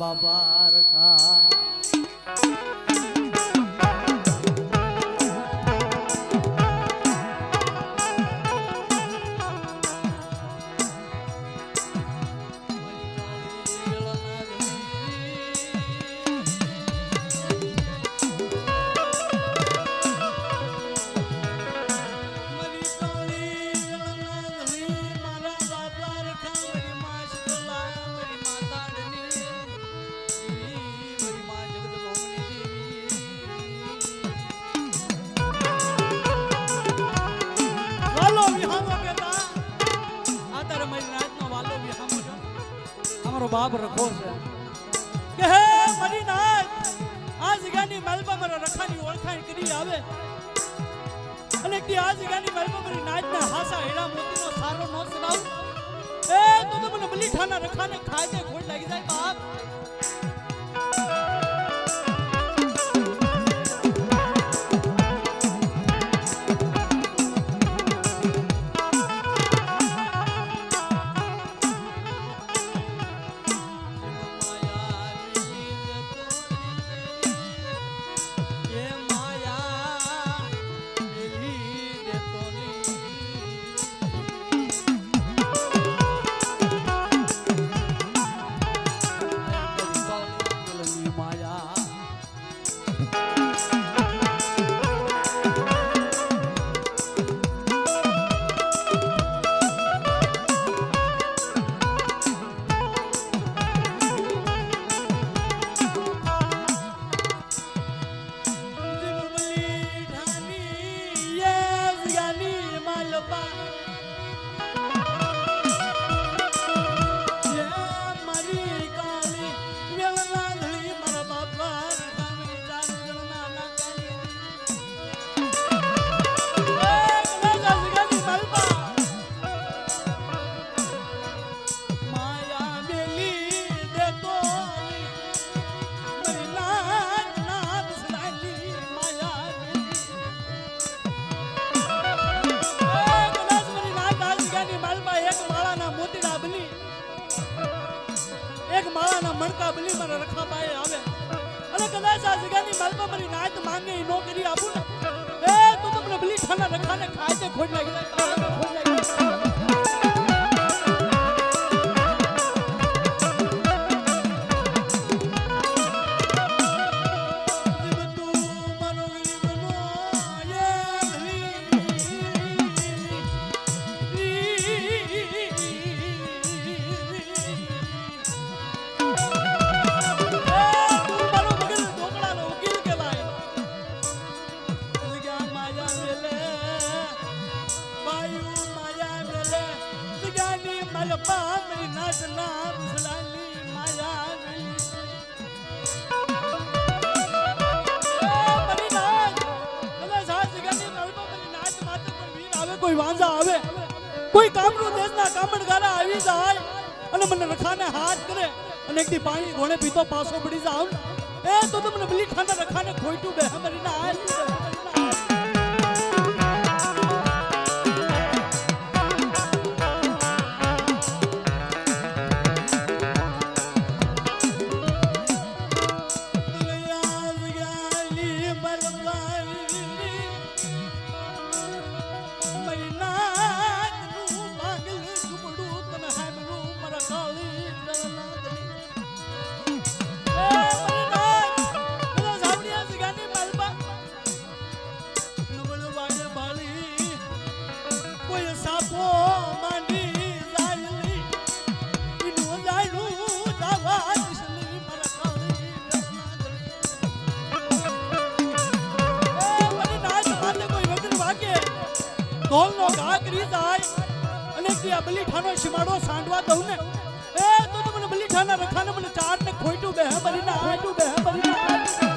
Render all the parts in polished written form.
બાપા રખા બાપ રખો છે કે હે મારી નાથ આ જગ્યાની માલપા મારા રખાની ઓળખાણ કરી આવે અને કે આ જગ્યાની માલપા મારી નાથના હાસા હેડા મોતીનો સારો નો સરાવ એ તો મને બલીઠાના રખાને ખાય તે ખોટ લાગી જાય બાપ મણકા બલી મારા રખા પાએ આવે અને કદાચ આ જગ્યાની માલપા મારી નાત માંગે નો કરી આપું ને એ તો તમને બલી ઠાના રખાને ખાય તે ખોટ લાગી જાય ખોટ લાગી જાય કોઈ વાંઝા આવે કોઈ કામનું દેશના કામણગારા આવી જાય અને મને રખાને હાથ કરે અને એકથી પાણી ઘોડે પીતો પાછો પડી જાવ એ તો તમને બલી ઠાના રખાને ખોઈટું બે હમરીના હાથ ઢોલનો ઘા કરી જાય અને કે આ બલીઠાનો શિમાડો સાંડવા દઉં ને એ તો મને બલીઠાના રખાને મને ચાટ ને ખોઈટું બે બરીના ખોઈટું બે બરીના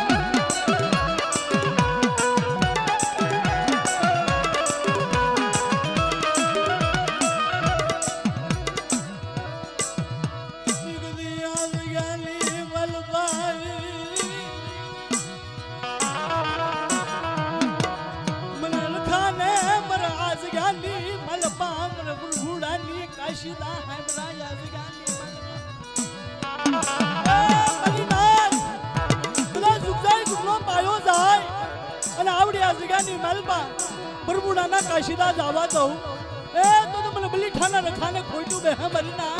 કાશીદા હૈ રાજા જગાની જગાની માલપા બરબુડાના કાશીદાસ આવા દઉં એ તો મને બલીઠાના રખાને ખોટું બે હે મારી ના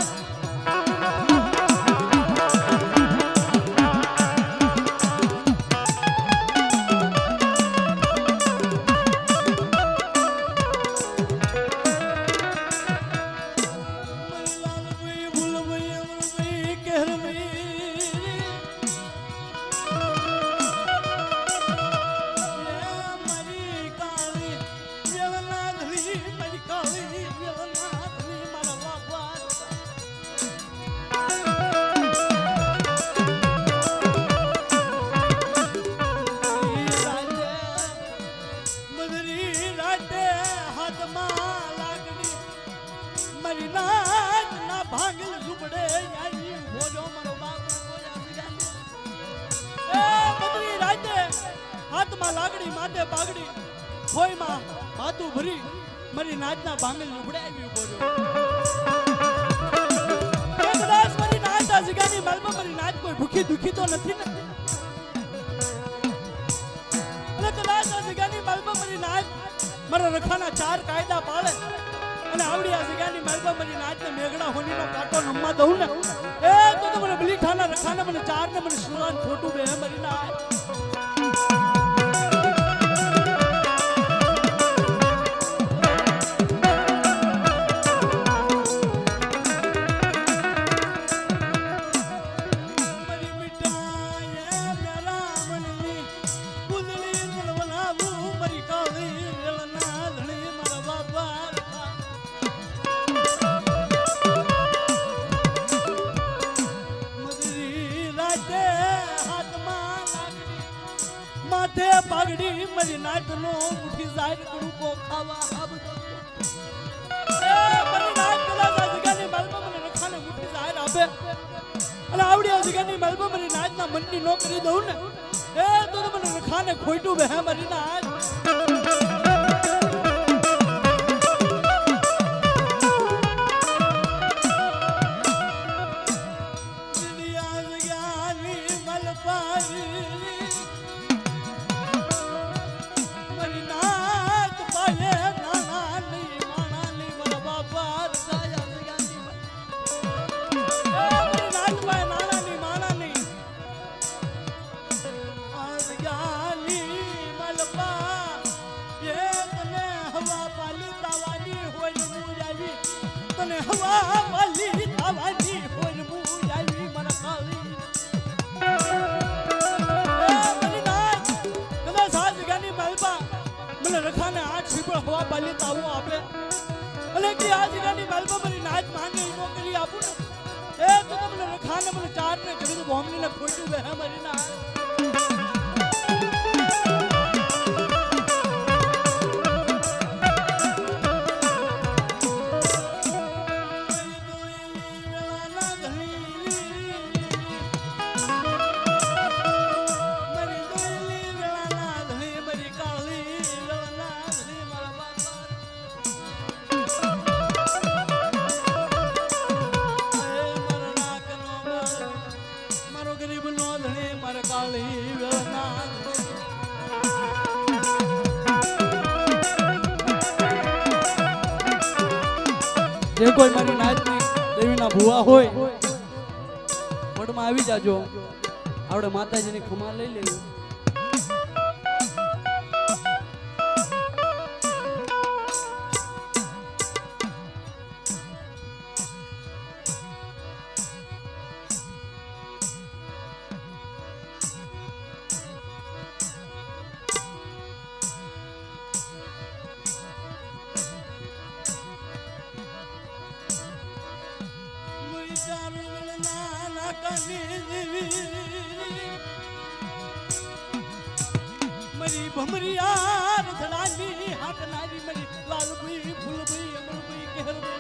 લાગડી માથે પાગડી હોય માં હાથું ભરી મારી નાચના ભાંગલ લુગડે આવી ઉભો રહ્યો કદાચ મારી નાચ આ જગાની માલમાં મારી નાચ કોઈ ભૂખી દુખી તો નથી ને અને કદાચ આ જગાની માલમાં મારી નાચ મારા રખાના 4 કાયદા પાળે અને આવડી આ જગાની માલમાં મારી નાચને મેઘડા હોનીનો કાંટો નમવા દઉં ને એ તો મને બલીઠાના રખાને મને 4 ને મને સુરાન ખોટું બે મારી નાચ માથે પાઘડી મારી નાચનો ઉઠી જાય કડુકો ખાવા આબતો એ મારી નાચ કદાચ આ જગાની માલમાં મને રખાને ઉઠી જાય આપે અને આવડી આ જગાની માલમાં મારી નાચના મનની નો કરી દઉં ને એ તો મને રખાને ખોટું બે મારી નાચ હવા વાલી તાવાની હોય મું આવી મન કાળી મારી નાચ કદાચ આ જગાની માલપા મને રખાને 8 છીપળ હવા વાલી તાવો આપે અને કે આ જગાની માલપા મારી નાચ માંગે ઈનો કરી આપું ને એ તો મને રખાને મને 4 ને કરી દો બોમની ને ખોટું બે મારી નાચ જે કોઈ મારી નાચની દેવીના ભુવા હોય વડમાં આવી જાજો આપણે માતાજીની ખમા લઈ લેવી मरी भमरिया रथडानी हाकनारी मरी लालबई फूलबई अमरबई कहरबई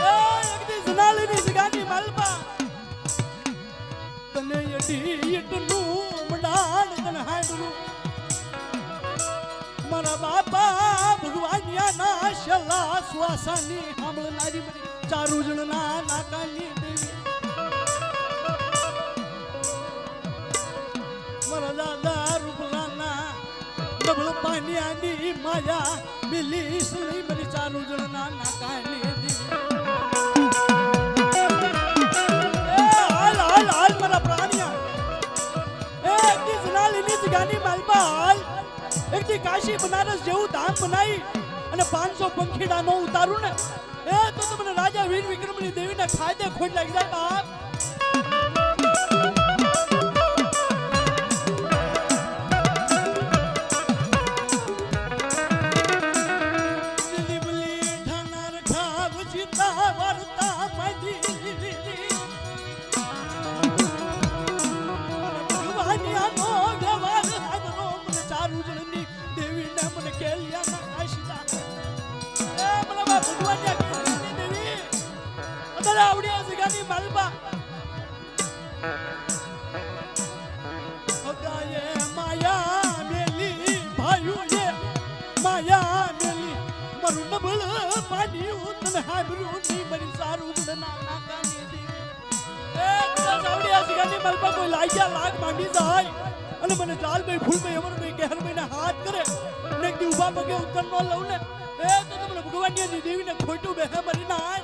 एक दी जनालनी जगानी मालपा तने यडी यटनु मडान तन हांडरू मारा बापा भगवानिया ना शला सुवासानी हामळनारी मरी चारू जणना नाकानी देवी मारा दादा रूपलाना डबल પાનિયાની માયા મિલી સુણી મરી ચાલુ જણના નાકાની હાલ મારા પ્રાણિયા એક દી જનાલીની જગાની માલપા હાલ એક દી કાશી બનારસ જેવું ધામ બનાવી અને 500 પંખીડા નો ઉતારું ને તો તમને રાજા વીર વિક્રમની દેવીને ખાધે ખોટ લાગી જાય બાપ અને મને જાલભાઈ ફૂલભાઈ અમરભાઈ કેહરભાઈ હાથ કરે ને એક દી ઉભા પગે ઉત્તર ન લઉં ને તો તમને ભગવાનની દેવીને ખોટું બેહે મરી ના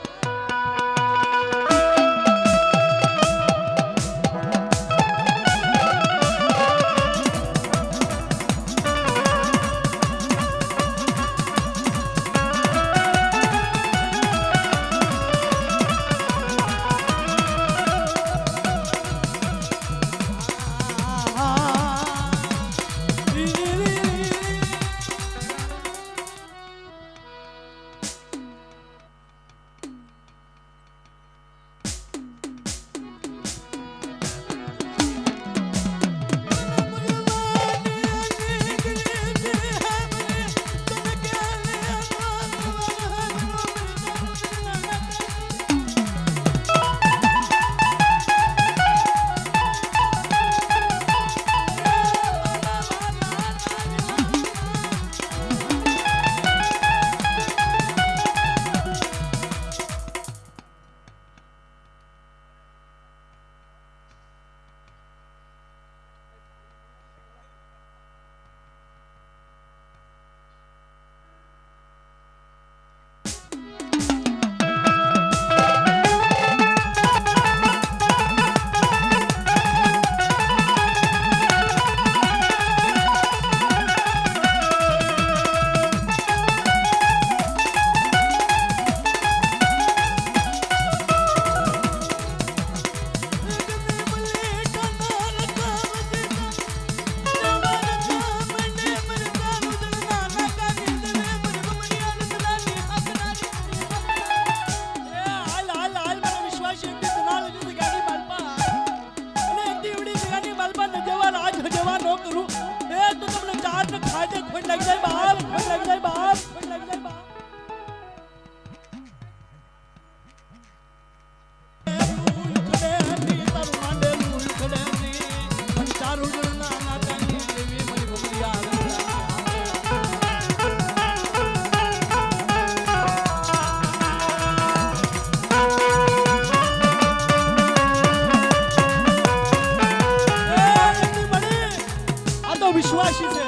વિશ્વાસી છે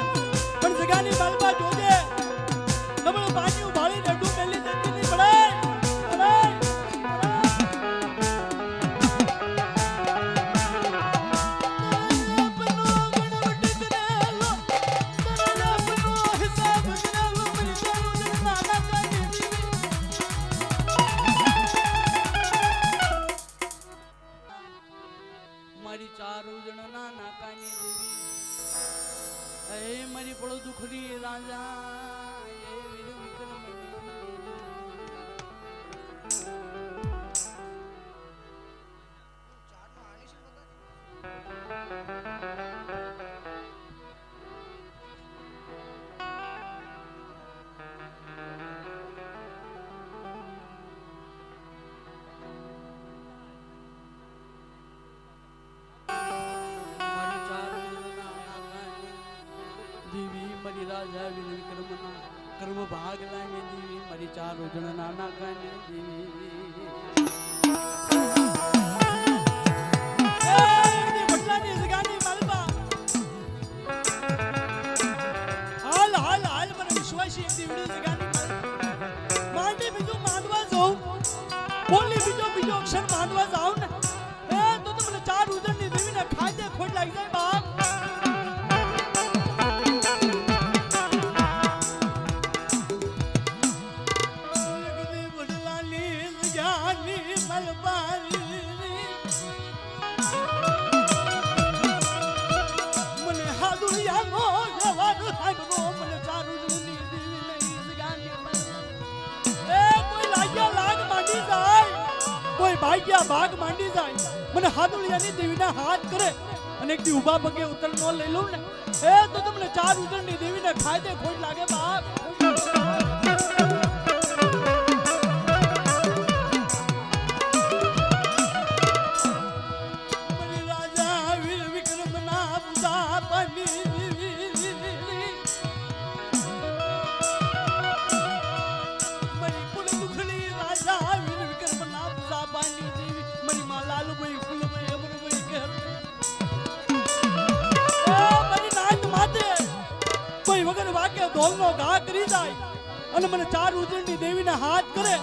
પણ જગાની માલમાં જોજે નબળ પાણી ઉભાળી ડડું મેલી દેતી નહીં પડે મારી ચાર ઉજળના નાકાની દેવી મારી પડો દુખરી રાજા વીર વિક્રમ રાજા વીર વિક્રમના કર્મ ભાગ લાગે દેવી મારી ચાર ઉજળના નાકાને દેવી હાલ હાલ બોલી બીજો અક્ષર માંડવા જાવ ને તો તમને ચાર ઉજળની દેવીને ખાધે ખોટ લાગી જાય બાપ. ભાગ્યા ભાગ માંડી જાય મને હાદુલિયાની દેવીના હાથ કરે અને એક દી ઉભા પગે ઉતર નો લઈ લઉં ને તો તમને ચાર ઉતરની દેવીને ખાધે ખોટ લાગે બાપ. રાજા વીર વિક્રમ ના પૂજા પાની ઢોલનો ઘા કરી જાય અને મને ચાર ઉજળની દેવીના હાથ કરે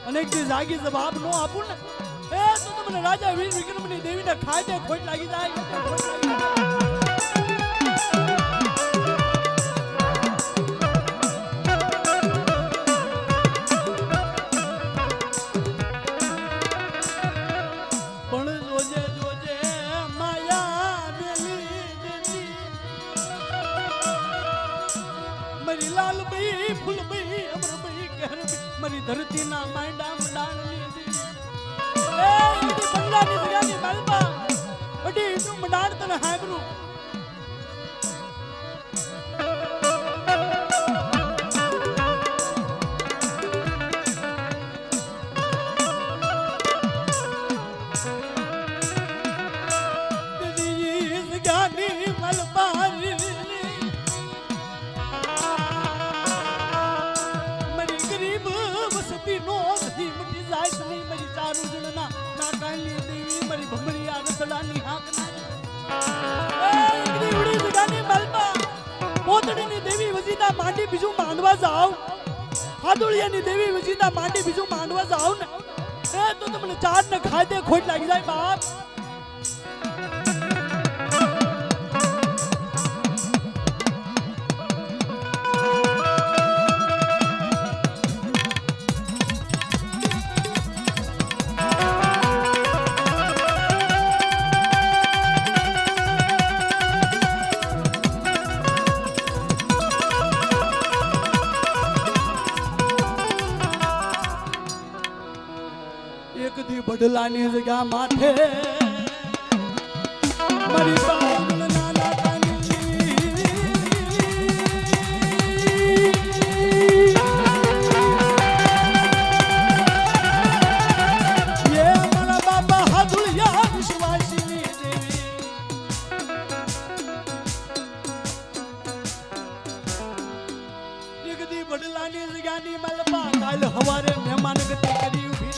અને એક દી જાગી જવાબ નો આપું ને તો મને રાજા વીર વિક્રમની દેવીને ખાધે ખોટ લાગી જાય. પણ જોજે જોજે માયા મરી લાલ ભાઈ ફૂલ ભાઈ અમર ભાઈ કહેર મરી ધરતી ના માંડા મંડાણની બંગલાની જગ્યાની માલબા અડી નું મંડાણ તને હાંભરું દેવી વજીતા માંડી બીજું માંડવા જાવ હાદુળિયાની દેવી વજીતા માંડી બીજું માંડવા જાવ ને તો તમને ચાર ને ખાધે ખોટ લાગી જાય બાપ. એક દી બદલાની જગ્યા માથે મારી સાઉલ નાના કાની ये મારા બાબા હાદુળિયા વિશ્વાસની દેવી એક દી બદલાની જગ્યાની મલબા કાલ હવારે મહેમાન ગતિ કરી ઉભી